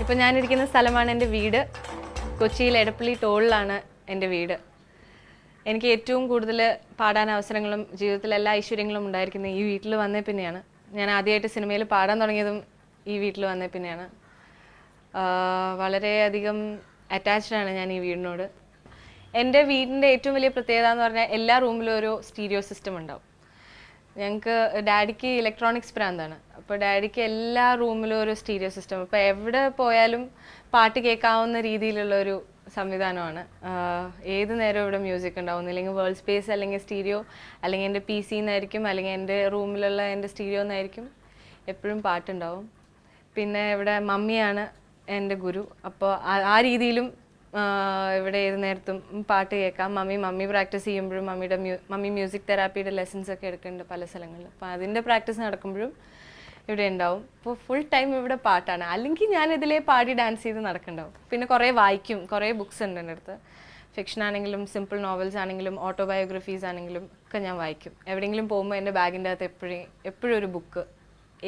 ഇപ്പോൾ ഞാനിരിക്കുന്ന സ്ഥലമാണ് എൻ്റെ വീട്. കൊച്ചിയിൽ എടപ്പള്ളി ടോളിലാണ് എൻ്റെ വീട്. എനിക്ക് ഏറ്റവും കൂടുതൽ പാടാൻ അവസരങ്ങളും ജീവിതത്തിൽ എല്ലാ ഐശ്വര്യങ്ങളും ഉണ്ടായിരിക്കുന്നത് ഈ വീട്ടിൽ വന്നേ പിന്നെയാണ്. ഞാൻ ആദ്യമായിട്ട് സിനിമയിൽ പാടാൻ തുടങ്ങിയതും ഈ വീട്ടിൽ വന്നേ പിന്നെയാണ്. വളരെയധികം അറ്റാച്ച്ഡാണ് ഞാൻ ഈ വീടിനോട്. എൻ്റെ വീടിൻ്റെ ഏറ്റവും വലിയ പ്രത്യേകത എന്ന് പറഞ്ഞാൽ എല്ലാ റൂമിലും ഒരു സ്റ്റീരിയോ സിസ്റ്റം ഉണ്ടാവും. ഞങ്ങൾക്ക് ഡാഡിക്ക് ഇലക്ട്രോണിക്സ് ഭ്രാന്താണ്. അപ്പോൾ ഡാഡിക്ക് എല്ലാ റൂമിലും ഒരു സ്റ്റീരിയോ സിസ്റ്റം. അപ്പോൾ എവിടെ പോയാലും പാട്ട് കേൾക്കാവുന്ന രീതിയിലുള്ളൊരു സംവിധാനമാണ്. ഏത് നേരം ഇവിടെ മ്യൂസിക് ഉണ്ടാവും. ഇല്ലെങ്കിൽ വേൾഡ് സ്പേസ്, അല്ലെങ്കിൽ സ്റ്റീരിയോ, അല്ലെങ്കിൽ എൻ്റെ PC നിന്നായിരിക്കും, അല്ലെങ്കിൽ എൻ്റെ റൂമിലുള്ള എൻ്റെ സ്റ്റീരിയോ നിന്നായിരിക്കും എപ്പോഴും പാട്ടുണ്ടാവും. പിന്നെ ഇവിടെ മമ്മിയാണ് എൻ്റെ ഗുരു. അപ്പോൾ ആ രീതിയിലും ഇവിടെ ഏത് നേരത്തും പാട്ട് കേൾക്കാം. മമ്മി പ്രാക്ടീസ് ചെയ്യുമ്പോഴും മമ്മി മ്യൂസിക് തെറാപ്പിയുടെ ലെസൺസ് ഒക്കെ എടുക്കുന്നുണ്ട് പല സ്ഥലങ്ങളിൽ. അപ്പോൾ അതിൻ്റെ പ്രാക്ടീസ് നടക്കുമ്പോഴും ഇവിടെ ഉണ്ടാവും. അപ്പോൾ ഫുൾ ടൈം ഇവിടെ പാട്ടാണ്. അല്ലെങ്കിൽ ഞാൻ ഇതിലേ പാടി ഡാൻസ് ചെയ്ത് നടക്കുന്നുണ്ടാവും. പിന്നെ കുറേ വായിക്കും. കുറേ ബുക്സ് ഉണ്ട് എൻ്റെ അടുത്ത്. ഫിക്ഷൻ ആണെങ്കിലും സിമ്പിൾ നോവൽസ് ആണെങ്കിലും ഓട്ടോബയോഗ്രഫീസ് ആണെങ്കിലും ഒക്കെ ഞാൻ വായിക്കും. എവിടെയെങ്കിലും പോകുമ്പോൾ എൻ്റെ ബാഗിൻ്റെ അകത്ത് എപ്പോഴും ഒരു ബുക്ക്,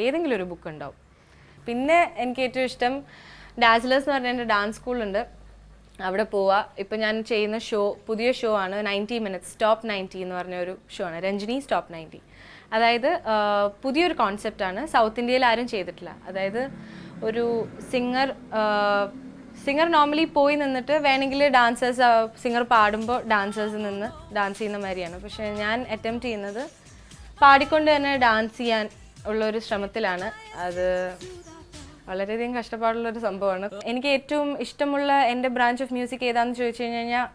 ഏതെങ്കിലും ഒരു ബുക്ക് ഉണ്ടാവും. പിന്നെ എനിക്ക് ഏറ്റവും ഇഷ്ടം ഡാസ്ലേഴ്സ് എന്ന് പറഞ്ഞ എൻ്റെ ഡാൻസ് സ്കൂളുണ്ട്. അവിടെ പോവുക. ഇപ്പോൾ ഞാൻ ചെയ്യുന്ന പുതിയ ഷോ ആണ് 90 minutes സ്റ്റോപ്പ് 90 എന്ന് പറഞ്ഞ ഒരു ഷോ ആണ്. രഞ്ജിനി സ്റ്റോപ്പ് 90. അതായത് പുതിയൊരു കോൺസെപ്റ്റാണ്. സൗത്ത് ഇന്ത്യയിൽ ആരും ചെയ്തിട്ടില്ല. അതായത് ഒരു സിംഗർ നോർമലി പോയി നിന്നിട്ട് വേണമെങ്കിൽ സിംഗർ പാടുമ്പോൾ ഡാൻസേഴ്സ് നിന്ന് ഡാൻസ് ചെയ്യുന്ന മാതിരിയാണ്. പക്ഷേ ഞാൻ അറ്റംപ്റ്റ് ചെയ്യുന്നത് പാടിക്കൊണ്ട് തന്നെ ഡാൻസ് ചെയ്യാൻ ഉള്ളൊരു ശ്രമത്തിലാണ്. അത് വളരെയധികം കഷ്ടപ്പാടുള്ളൊരു സംഭവമാണ്. എനിക്ക് ഏറ്റവും ഇഷ്ടമുള്ള എൻ്റെ ബ്രാഞ്ച് ഓഫ് മ്യൂസിക് ഏതാണെന്ന് ചോദിച്ചു കഴിഞ്ഞാൽ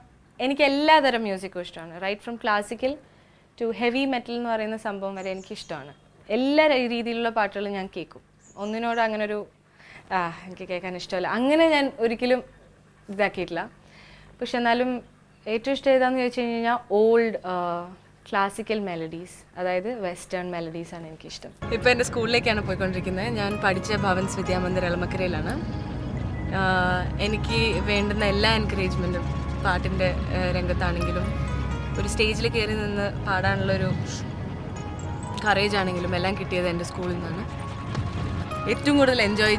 എനിക്ക് എല്ലാതരം മ്യൂസിക്കും ഇഷ്ടമാണ്. Right from classical to heavy metal എന്ന് പറയുന്ന സംഭവം വരെ എനിക്കിഷ്ടമാണ്. എല്ലാ രീതിയിലുള്ള പാട്ടുകളും ഞാൻ കേൾക്കും. ഒന്നിനോട് അങ്ങനെ ഒരു എനിക്ക് കേൾക്കാൻ ഇഷ്ടമല്ല അങ്ങനെ ഞാൻ ഒരിക്കലും ഇതാക്കിയിട്ടില്ല. പക്ഷെ എന്നാലും ഏറ്റവും ഇഷ്ടം ഏതാണെന്ന് ചോദിച്ചു കഴിഞ്ഞാൽ ഓൾഡ് ക്ലാസിക്കൽ മെലഡീസ്, അതായത് വെസ്റ്റേൺ മെലഡീസ് ആണ് എനിക്കിഷ്ടം. ഇപ്പോൾ എൻ്റെ സ്കൂളിലേക്കാണ് പോയിക്കൊണ്ടിരിക്കുന്നത്. ഞാൻ പഠിച്ച ഭവൻസ് വിദ്യാമന്ദിർ എളമക്കരയിലാണ്. എനിക്ക് വേണ്ടുന്ന എല്ലാ എൻകറേജ്മെൻറ്റും പാട്ടിൻ്റെ രംഗത്താണെങ്കിലും ഒരു സ്റ്റേജിൽ കയറി നിന്ന് പാടാനുള്ളൊരു കറേജ് ആണെങ്കിലും എല്ലാം കിട്ടിയത് എൻ്റെ സ്കൂളിൽ നിന്നാണ്. ഏറ്റവും കൂടുതൽ എൻജോയ്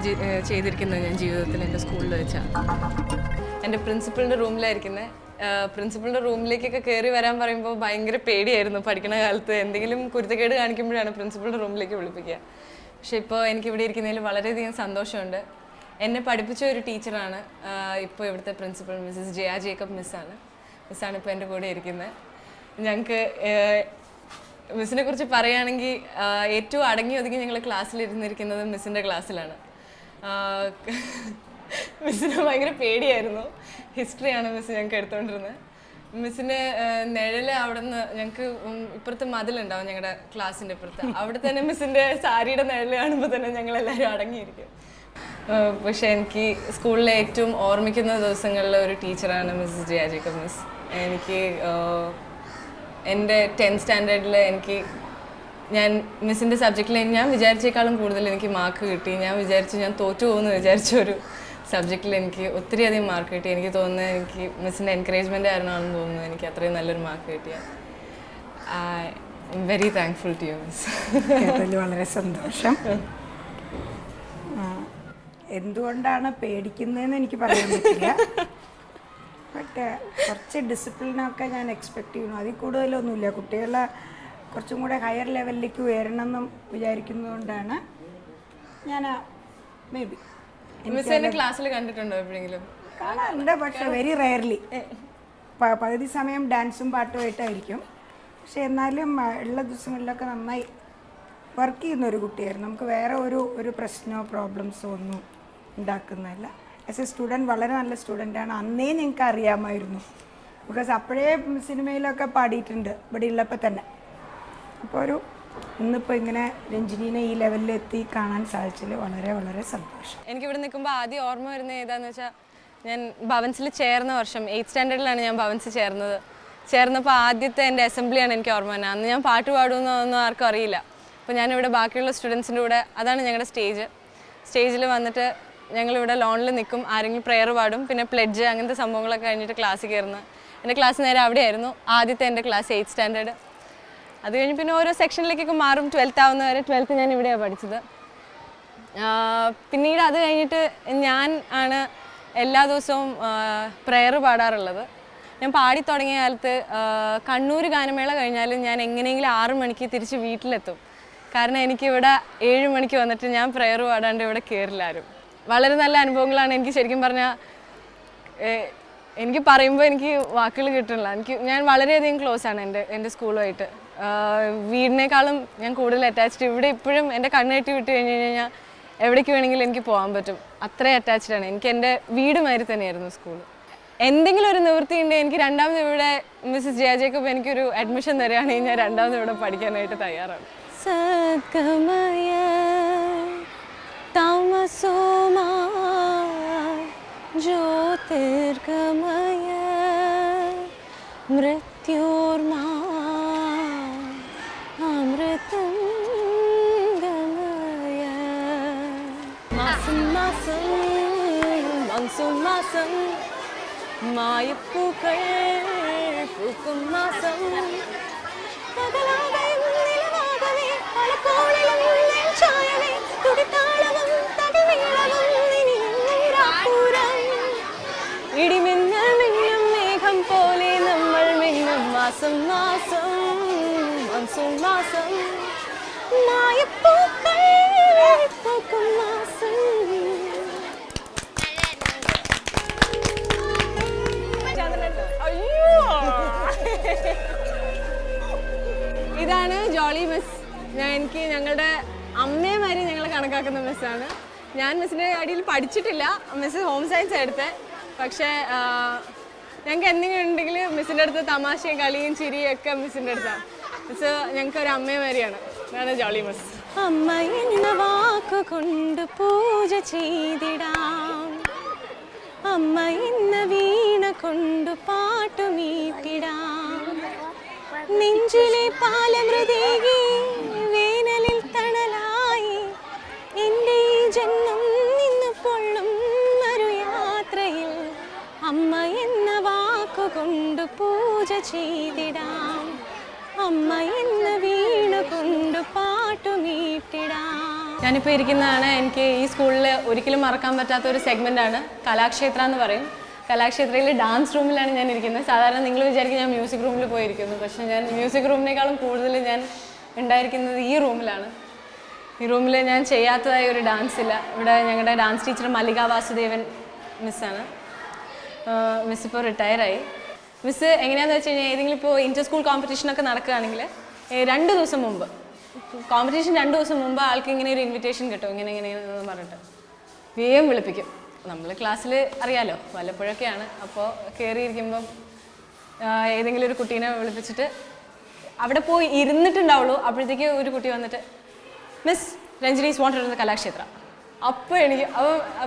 ചെയ്തിരിക്കുന്നത് ഞാൻ ജീവിതത്തിൽ എൻ്റെ സ്കൂളിൽ വെച്ചാണ്. എൻ്റെ പ്രിൻസിപ്പളിൻ്റെ റൂമിലായിരിക്കുന്നത്. പ്രിൻസിപ്പളിൻ്റെ റൂമിലേക്കൊക്കെ കയറി വരാൻ പറയുമ്പോൾ ഭയങ്കര പേടിയായിരുന്നു. പഠിക്കുന്ന കാലത്ത് എന്തെങ്കിലും കുരുത്തക്കേട് കാണിക്കുമ്പോഴാണ് പ്രിൻസിപ്പളിൻ്റെ റൂമിലേക്ക് വിളിപ്പിക്കുക. പക്ഷെ ഇപ്പോൾ എനിക്കിവിടെ ഇരിക്കുന്നതിൽ വളരെയധികം സന്തോഷമുണ്ട്. എന്നെ പഠിപ്പിച്ച ഒരു ടീച്ചറാണ് ഇപ്പോൾ ഇവിടുത്തെ പ്രിൻസിപ്പൾ, മിസ്സസ് ജയ ജേക്കബ് മിസ്സാണ് ഇപ്പോൾ എൻ്റെ കൂടെ ഇരിക്കുന്നത്. ഞങ്ങൾക്ക് മിസ്സിനെ കുറിച്ച് പറയുകയാണെങ്കിൽ ഏറ്റവും അടങ്ങി ഒതുങ്ങി ഞങ്ങൾ ക്ലാസ്സിലിരുന്നിരിക്കുന്നത് മിസ്സിൻ്റെ ക്ലാസ്സിലാണ്. മിസ്സിന് ഭയങ്കര പേടിയായിരുന്നു. ഹിസ്റ്ററിയാണ് മിസ് ഞങ്ങൾക്ക് എടുത്തുകൊണ്ടിരുന്നത്. മിസ്സിൻ്റെ നിഴല് അവിടെ നിന്ന് ഞങ്ങൾക്ക് ഇപ്പുറത്ത് മതിലുണ്ടാവും ഞങ്ങളുടെ ക്ലാസ്സിൻ്റെ ഇപ്പുറത്ത്. അവിടെ തന്നെ മിസ്സിൻ്റെ സാരിയുടെ നിഴല് കാണുമ്പോൾ തന്നെ ഞങ്ങളെല്ലാവരും അടങ്ങിയിരിക്കും. പക്ഷെ എനിക്ക് സ്കൂളിലെ ഏറ്റവും ഓർമ്മിക്കുന്ന ദിവസങ്ങളിലെ ഒരു ടീച്ചറാണ് മിസ്സസ് ജയ ജേക്കബ് മിസ്. എനിക്ക് എൻ്റെ 10th സ്റ്റാൻഡേർഡിൽ ഞാൻ മിസ്സിൻ്റെ സബ്ജക്റ്റിൽ ഞാൻ വിചാരിച്ചേക്കാളും കൂടുതൽ എനിക്ക് മാർക്ക് കിട്ടി. ഞാൻ തോറ്റു പോകുമെന്ന് വിചാരിച്ച ഒരു സബ്ജക്റ്റിൽ എനിക്ക് ഒത്തിരി അധികം മാർക്ക് കിട്ടി. എനിക്ക് തോന്നുന്നത് എനിക്ക് മിസ്സിൻ്റെ എൻകറേജ്മെൻ്റ് ആയിരുന്നാണെന്ന് തോന്നുന്നു എനിക്ക് അത്രയും നല്ലൊരു മാർക്ക് കിട്ടിയത്. I am very thankful to you miss. വളരെ സന്തോഷം. എന്തുകൊണ്ടാണ് പേടിക്കുന്നതെന്ന് എനിക്ക് പറയാൻ പറ്റില്ല. ബട്ട് കുറച്ച് ഡിസിപ്ലിനൊക്കെ ഞാൻ എക്സ്പെക്റ്റ് ചെയ്യുന്നു. അതിൽ കൂടുതലൊന്നുമില്ല. കുട്ടികളെ കുറച്ചും കൂടെ ഹയർ ലെവലിലേക്ക് ഉയരണമെന്നും വിചാരിക്കുന്നതുകൊണ്ടാണ് ഞാൻ മേ ബി ക്ലാസ്സിൽ കണ്ടിട്ടുണ്ടോ എപ്പോഴെങ്കിലും? കാണാറുണ്ട്, പക്ഷെ വെരി റെയർലി. പകുതി സമയം ഡാൻസും പാട്ടുമായിട്ടായിരിക്കും. പക്ഷെ എന്നാലും ഉള്ള ദിവസങ്ങളിലൊക്കെ നന്നായി വർക്ക് ചെയ്യുന്ന ഒരു കുട്ടിയായിരുന്നു. നമുക്ക് വേറെ ഒരു പ്രശ്നമോ പ്രോബ്ലംസോ ഒന്നും ഉണ്ടാക്കുന്നില്ല. ആസ് എ സ്റ്റുഡൻറ്റ് വളരെ നല്ല സ്റ്റുഡൻ്റാണ്. അന്നേ നിങ്ങൾക്ക് അറിയാമായിരുന്നു. ബിക്കോസ് അപ്പോഴേ സിനിമയിലൊക്കെ പാടിയിട്ടുണ്ട് ഇവിടെ ഉള്ളപ്പോൾ തന്നെ. അപ്പോൾ ഇന്നിപ്പോൾ ഇങ്ങനെ രഞ്ജിനീനെ ഈ ലെവലിലെത്തി കാണാൻ സാധിച്ചതിൽ വളരെ വളരെ സന്തോഷം. എനിക്കിവിടെ നിൽക്കുമ്പോൾ ആദ്യം ഓർമ്മ വരുന്നത് ഏതാണെന്ന് വെച്ചാൽ ഞാൻ ഭവൻസിൽ ചേർന്ന വർഷം 8th സ്റ്റാൻഡേർഡിലാണ് ഞാൻ ഭവൻസിൽ ചേർന്നപ്പോൾ ആദ്യത്തെ എൻ്റെ അസംബ്ലിയാണ് എനിക്ക് ഓർമ്മ തന്നെ. അന്ന് ഞാൻ പാട്ട് പാടുമെന്നൊന്നും ആർക്കും അറിയില്ല. അപ്പോൾ ഞാനിവിടെ ബാക്കിയുള്ള സ്റ്റുഡൻസിൻ്റെ കൂടെ, അതാണ് ഞങ്ങളുടെ സ്റ്റേജിൽ വന്നിട്ട് ഞങ്ങളിവിടെ ലോണിൽ നിൽക്കും. ആരെങ്കിലും പ്രെയർ പാടും, പിന്നെ പ്ലെഡ്ജ് അങ്ങനത്തെ സംഭവങ്ങളൊക്കെ കഴിഞ്ഞിട്ട് ക്ലാസ്സിൽ കയറുന്നത്. എൻ്റെ ക്ലാസ് നേരെ അവിടെയായിരുന്നു. ആദ്യത്തെ എൻ്റെ ക്ലാസ് 8th സ്റ്റാൻഡേർഡ്. അത് കഴിഞ്ഞ് പിന്നെ ഓരോ സെക്ഷനിലേക്കൊക്കെ മാറും. 12th ആവുന്നവരെ 12th ഞാൻ ഇവിടെയാണ് പഠിച്ചത്. പിന്നീട് അത് കഴിഞ്ഞിട്ട് ഞാൻ ആണ് എല്ലാ ദിവസവും പ്രെയർ പാടാറുള്ളത്. ഞാൻ പാടി തുടങ്ങിയ കാലത്ത് കണ്ണൂർ ഗാനമേള കഴിഞ്ഞാലും ഞാൻ എങ്ങനെയെങ്കിലും 6 മണിക്ക് തിരിച്ച് വീട്ടിലെത്തും. കാരണം എനിക്കിവിടെ 7 മണിക്ക് വന്നിട്ട് ഞാൻ പ്രെയർ പാടാണ്ട് ഇവിടെ കയറില്ല ആരും. വളരെ നല്ല അനുഭവങ്ങളാണ്. എനിക്ക് ശരിക്കും പറഞ്ഞാൽ എനിക്ക് പറയുമ്പോൾ എനിക്ക് വാക്കുകൾ കിട്ടുന്നില്ല. ഞാൻ വളരെയധികം ക്ലോസ് ആണ് എൻ്റെ സ്കൂളുമായിട്ട്. വീടിനേക്കാളും ഞാൻ കൂടുതൽ അറ്റാച്ച്ഡ്. ഇവിടെ ഇപ്പോഴും എൻ്റെ കണ്ണെട്ടി വിട്ട് കഴിഞ്ഞ് കഴിഞ്ഞാൽ എവിടേക്ക് വേണമെങ്കിലും എനിക്ക് പോകാൻ പറ്റും. അത്രയും അറ്റാച്ച്ഡ് ആണ്. എനിക്ക് എൻ്റെ വീട് മാതിരി തന്നെയായിരുന്നു സ്കൂൾ. എന്തെങ്കിലും ഒരു നിവൃത്തി ഉണ്ടെങ്കിൽ എനിക്ക് രണ്ടാമത് ഇവിടെ മിസ്സസ് ജയ ജേക്കബ് എനിക്കൊരു അഡ്മിഷൻ തരികയാണെങ്കിൽ ഞാൻ രണ്ടാമത് ഇവിടെ പഠിക്കാനായിട്ട് തയ്യാറാണ്. സദ്ഗമയ തമസോമാ ജ്യോതിർഗമയ മൃത്യോർമാ അമൃതം ഗമയ. മാസം മാസം മാസം മാസം മായപ്പൂക്കൾ പൂക്കും മാസം പകലാകയും നിലവാകവേ പലപ്പോഴിലും നെഞ്ചായവേ തുടിത്താളവും തടിമേളവും ഇനിയും നിരാപൂരം ഇടിമിന്നൽ മിന്നും മേഘം പോലെ നമ്മൾ മിന്നും മാസം മാസം മൺസൂൺ മാസം മായപ്പൂക്കൾ പൂക്കും മാസം. ഇതാണ് ജോളി മിസ്. എനിക്ക് ഞങ്ങളുടെ അമ്മയുമാരി ഞങ്ങൾ കണക്കാക്കുന്ന മിസ്സാണ്. ഞാൻ മിസ്സിൻ്റെ അടിയിൽ പഠിച്ചിട്ടില്ല. മിസ് ഹോം സയൻസ് എടുത്തത്. പക്ഷേ ഞങ്ങൾക്ക് എന്തെങ്കിലും ഉണ്ടെങ്കിൽ മിസ്സിൻ്റെ അടുത്ത് തമാശയും കളിയും ചിരിയും ഒക്കെ മിസ്സിൻ്റെ അടുത്താണ്. മിസ് ഞങ്ങൾക്ക് ഒരു അമ്മയുമാരിയാണ്. അതാണ് ജോളി മിസ്. അമ്മ എന്ന വാക്കുകൊണ്ട് പൂജ ചെയ്തിടാം, അമ്മ എന്ന വീണ കൊണ്ട് പാട്ടുമീട്ടിടാം, നെഞ്ചിലെ പാലമൃതേകി വേനലിൽ തണലായി എൻ്റെ ഈ ജന്മം നിന്ന് പൊള്ളും ഒരു യാത്രയിൽ അമ്മ എന്ന വാക്കുകൊണ്ട് പൂജ ചെയ്തിടാം, അമ്മ എന്ന വീണ കൊണ്ട് പാട്ടുമീട്ടിടാം. ഞാനിപ്പോൾ ഇരിക്കുന്നതാണ് എനിക്ക് ഈ സ്കൂളിൽ ഒരിക്കലും മറക്കാൻ പറ്റാത്ത ഒരു സെഗ്മെൻ്റാണ് കലാക്ഷേത്ര എന്ന് പറയും. കലാക്ഷേത്രയിൽ ഡാൻസ് റൂമിലാണ് ഞാൻ ഇരിക്കുന്നത്. സാധാരണ നിങ്ങൾ വിചാരിക്കും ഞാൻ മ്യൂസിക് റൂമിൽ പോയിരിക്കുന്നു. പക്ഷേ ഞാൻ മ്യൂസിക് റൂമിനേക്കാളും കൂടുതൽ ഞാൻ ഉണ്ടായിരിക്കുന്നത് ഈ റൂമിലാണ്. ഈ റൂമിൽ ഞാൻ ചെയ്യാത്തതായ ഒരു ഡാൻസ് ഇല്ല. ഇവിടെ ഞങ്ങളുടെ ഡാൻസ് ടീച്ചർ മല്ലിക വാസുദേവൻ മിസ്സാണ്. മിസ് ഇപ്പോൾ റിട്ടയറായി. മിസ് എങ്ങനെയാണെന്ന് വെച്ച് കഴിഞ്ഞാൽ ഏതെങ്കിലും ഇപ്പോൾ ഇൻ്റർ സ്കൂൾ കോമ്പറ്റീഷനൊക്കെ നടക്കുകയാണെങ്കിൽ 2 ദിവസം മുമ്പ് കോമ്പറ്റീഷൻ 2 ദിവസം മുമ്പ് ആൾക്ക് ഇങ്ങനെ ഒരു ഇൻവിറ്റേഷൻ കിട്ടും, ഇങ്ങനെയെന്ന് പറഞ്ഞിട്ട് വേഗം വിളിപ്പിക്കും. നമ്മൾ ക്ലാസ്സിൽ അറിയാലോ വല്ലപ്പോഴൊക്കെയാണ്. അപ്പോൾ കയറിയിരിക്കുമ്പം ഏതെങ്കിലും ഒരു കുട്ടീനെ വിളിപ്പിച്ചിട്ട് അവിടെ പോയി ഇരുന്നിട്ടുണ്ടാവുള്ളൂ. അപ്പോഴത്തേക്ക് ഒരു കുട്ടി വന്നിട്ട് miss Ranjini's wanted in the Kalakshetra. അപ്പോൾ എനിക്ക്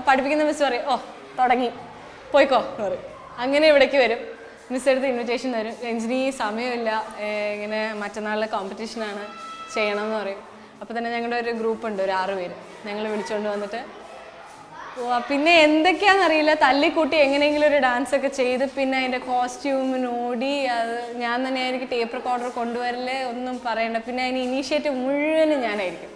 പഠിപ്പിക്കുന്ന മിസ് പറയും ഓ തുടങ്ങി പോയിക്കോ എന്ന് പറയും. അങ്ങനെ ഇവിടേക്ക് വരും. മിസ് എടുത്ത് ഇൻവിറ്റേഷൻ തരും. രഞ്ജിനി സമയമില്ല, ഇങ്ങനെ മറ്റന്നാളിലെ കോമ്പറ്റീഷനാണ് ചെയ്യണമെന്ന് പറയും. അപ്പോൾ തന്നെ ഞങ്ങളുടെ ഒരു ഗ്രൂപ്പുണ്ട്, ഒരു 6 പേര്. ഞങ്ങൾ വിളിച്ചുകൊണ്ട് വന്നിട്ട് പിന്നെ എന്തൊക്കെയാണെന്നറിയില്ല തല്ലിക്കൂട്ടി എങ്ങനെയെങ്കിലും ഒരു ഡാൻസ് ഒക്കെ ചെയ്ത് പിന്നെ അതിൻ്റെ കോസ്റ്റ്യൂമിനോടി അത് ഞാൻ തന്നെ ആയിരിക്കും ടേപ്പ് റെക്കോർഡർ കൊണ്ടുവരലേ ഒന്നും പറയണ്ട. പിന്നെ അതിന് ഇനീഷ്യേറ്റീവ് മുഴുവനും ഞാനായിരിക്കും.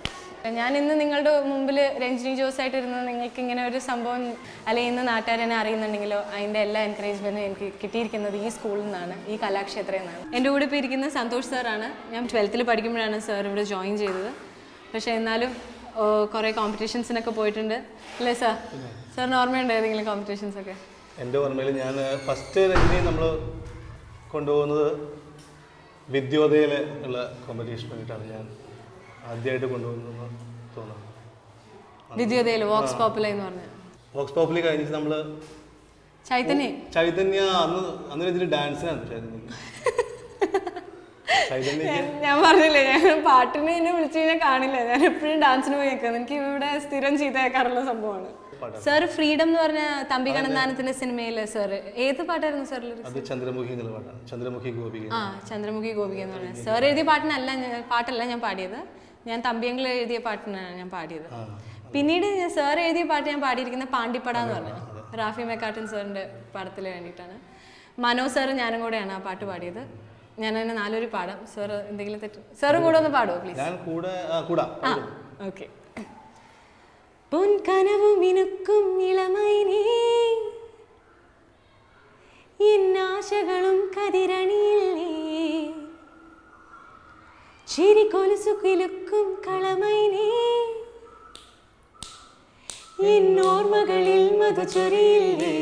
ഞാൻ ഇന്ന് നിങ്ങളുടെ മുമ്പിൽ രഞ്ജിനി ജോസായിട്ട് ഇരുന്നത് നിങ്ങൾക്ക് ഇങ്ങനെ ഒരു സംഭവം അല്ലെങ്കിൽ ഇന്ന് നാട്ടുകാരെന്നെ അറിയുന്നുണ്ടെങ്കിലോ അതിൻ്റെ എല്ലാ എൻകറേജ്മെൻറ്റും എനിക്ക് കിട്ടിയിരിക്കുന്നത് ഈ സ്കൂളിൽ നിന്നാണ്, ഈ കലാക്ഷേത്രയിൽ നിന്നാണ്. എൻ്റെ കൂടെ ഇപ്പോൾ ഇരിക്കുന്ന സന്തോഷ് സാറാണ്. ഞാൻ 12th പഠിക്കുമ്പോഴാണ് സാർ ഇവിടെ ജോയിൻ ചെയ്തത്. പക്ഷേ എന്നാലും കുറേ കോമ്പറ്റീഷൻസിനൊക്കെ പോയിട്ടുണ്ട് അല്ലേ സാർ? സാറിന് ഓർമ്മയുണ്ടോ ഏതെങ്കിലും കോമ്പറ്റീഷൻസൊക്കെ? എൻ്റെ ഓർമ്മയിൽ ഞാൻ ഫസ്റ്റ് രഞ്ജിനി നമ്മൾ കൊണ്ടുപോകുന്നത് വിദ്യോദയയിൽ ഉള്ള കോമ്പറ്റീഷൻ വേണ്ടിയിട്ടാണ് ഞാൻ ആദ്യമായിട്ട് കൊണ്ടുപോകുന്നതെന്ന് തോന്നുന്നു. വിദ്യോദയയിൽ വോക്സ് പോപ്പുലർ എന്ന് പറഞ്ഞത്. വോക്സ് പോപ്പുലർ കഴിഞ്ഞിട്ട് നമ്മൾ ചൈതന്യ അന്ന് രഞ്ജിനി ഡാൻസിനാണ് ഞാൻ പറഞ്ഞില്ലേ ഞാൻ പാട്ടിന് എന്നെ വിളിച്ചു കഴിഞ്ഞാൽ കാണില്ല. ഞാൻ എപ്പോഴും ഡാൻസിന് പോയി നിൽക്കുന്നത്. എനിക്ക് ഇവിടെ സ്ഥിരം ചീത്തയാക്കാറുള്ള സംഭവമാണ്. സാർ ഫ്രീഡം എന്ന് പറഞ്ഞ തമ്പി കണ്ണന്താനത്തിന്റെ സിനിമയിലെ സാർ ഏത് പാട്ടായിരുന്നു സാർ? ചന്ദ്രമുഖി എന്നുള്ള പാട്ടാണ്. ചന്ദ്രമുഖി ഗോപിക. ചന്ദ്രമുഖി ഗോപിക എന്ന് പറഞ്ഞ സാർ എഴുതിയ പാട്ടല്ല ഞാൻ പാടിയത്. ഞാൻ തമ്പിയങ്ങൾ എഴുതിയ പാട്ടിനാണ് ഞാൻ പാടിയത്. പിന്നീട് സാർ എഴുതിയ പാട്ട് ഞാൻ പാടിയിരിക്കുന്ന പാണ്ടിപ്പട എന്ന് പറഞ്ഞു റാഫി മെക്കാട്ടൻ സാറിന്റെ പടത്തിന് വേണ്ടിയിട്ടാണ്. മനോ സാർ ഞാനും കൂടെയാണ് ആ പാട്ട് പാടിയത്. ഞാൻ തന്നെ 4 വരി പാടാം. സാർ എന്തെങ്കിലും തെറ്റ് സാറും കൂടെ ഒന്ന് പാടുമോ പ്ലീസ്? ഞാൻ കൂടെ കൂടാ. ഓക്കെ. പൊൻകനവു മിനുക്കും ഇളമൈനേ എന്നാശകളും കതിരണിയില്ലേ ചിരി കൊലുസു കിലുക്കും കളമൈനേ എന്നോർമ്മകളിൽ മധുചൊരിയില്ലേ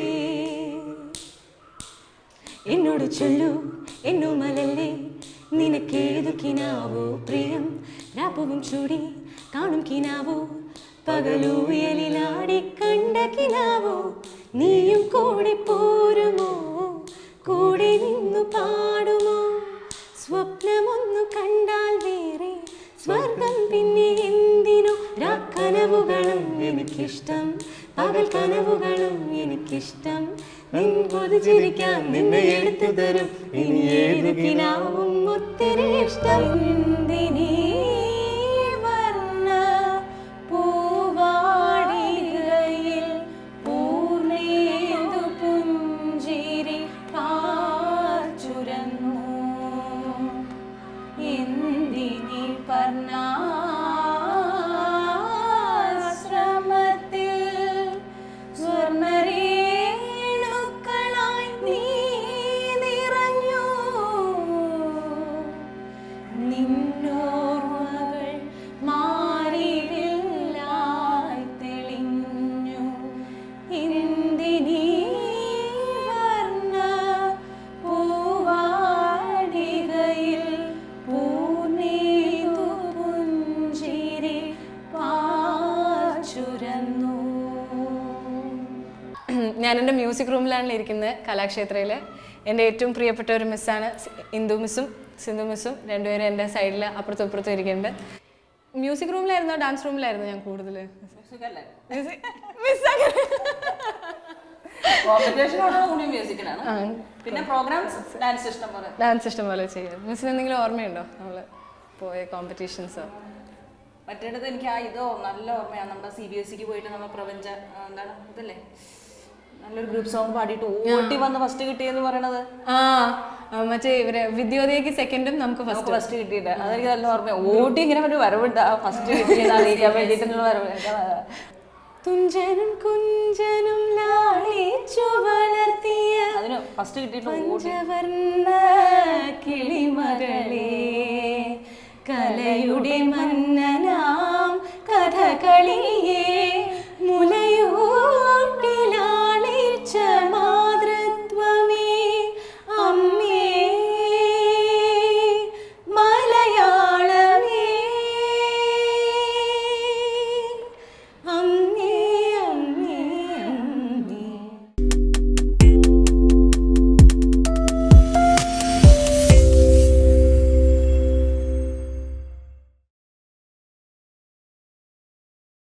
എന്നോട് ചൊല്ലു എന്നോമലല്ലേ നിനക്കേതു കിനാവോ പ്രിയം രാപ്പവും ചൂടി കാണും കിനാവോ പകലൂയലിലാടി കണ്ട കിനാവോ നീയും കൂടെ പോരുമോ കൂടെ നിന്നു പാടുമോ സ്വപ്നമൊന്നു കണ്ടാൽ വേറെ സ്വർഗം പിന്നെ എന്തിനോ രാക്കനവുകളും എനിക്കിഷ്ടം പകൽ കനവുകളും എനിക്കിഷ്ടം നിൻകൊതു ചിരിക്കാൻ നിന്നെ എടുത്തു തരും ഇനി ഏതു കിനാവും ഒത്തിരി ഇഷ്ടം എന്തിനീ വർണ്ണ പൂവാടികയിൽ പൂർണ്ണേന്ദു പുഞ്ചിരി പാർച്ചുരന്നു എന്തിനീ പർണാശ്രമത്തിൽ സ്വർണ്ണരേണുക്കളായി നീ നിറഞ്ഞു നിന്നോർമ്മകൾ മാറിവില്ലായി തെളിഞ്ഞു എന്തിനീ വർണ്ണ പൂവാടികയിൽ പൂർണ്ണേന്ദു പുഞ്ചിരി പാർച്ചുരന്നു. ഞാൻ എൻ്റെ മ്യൂസിക് റൂമിലാണ് ഇരിക്കുന്നത് കലാക്ഷേത്രയിൽ. എൻ്റെ ഏറ്റവും പ്രിയപ്പെട്ട ഒരു മിസ്സാണ് ഇന്ദു മിസ്സും സിന്ധു മിസ്സും. രണ്ടുപേരും എൻ്റെ സൈഡിൽ അപ്പുറത്തും ഇപ്പുറത്തും ഇരിക്കുന്നുണ്ട്. മ്യൂസിക് റൂമിലായിരുന്നോ ഡാൻസ് റൂമിലായിരുന്നോ ഞാൻ കൂടുതൽ പിന്നെ പ്രോഗ്രാംസ് ഡാൻസ് ഇഷ്ടം പോലെ ഡാൻസ് ഇഷ്ടം പോലെ ചെയ്യാം. മിസ്സിന് എന്തെങ്കിലും ഓർമ്മയുണ്ടോ നമ്മൾ പോയ കോമ്പറ്റീഷൻസോ? മറ്റേടത്ത് എനിക്ക് ആ ഇതോ നല്ല ഓർമ്മയാണ്. നമ്മുടെ CBSEക്ക് പോയിട്ട് നമ്മൾ പ്രപഞ്ച എന്താണ് ഇതല്ലേ നല്ലൊരു ഗ്രൂപ്പ് സോങ് പാടിയിട്ട് ഓട്ടി വന്ന് ഫസ്റ്റ് കിട്ടിയെന്ന് പറയണത്. മറ്റേ ഇവര് വിദ്യോദയക്ക് സെക്കൻഡും നമുക്ക് ഫസ്റ്റ് കിട്ടിയിട്ട് അതെനിക്ക് നല്ല ഓർമ്മ. ഓട്ടി ഇങ്ങനെ ഒരു വരവുണ്ട് ആ ഫസ്റ്റ് കിട്ടിയെന്ന് അറിയിക്കാൻ വേണ്ടിയിട്ടുള്ള വരവ്. തുഞ്ചനും കുഞ്ചനും ലാളിച്ചു വളർത്തിയ അതിന് ഫസ്റ്റ് കിട്ടിയിട്ട് പഞ്ചവർണ്ണ കിളിമകളേ കലയുടെ മന്നനാം കഥകളിയേ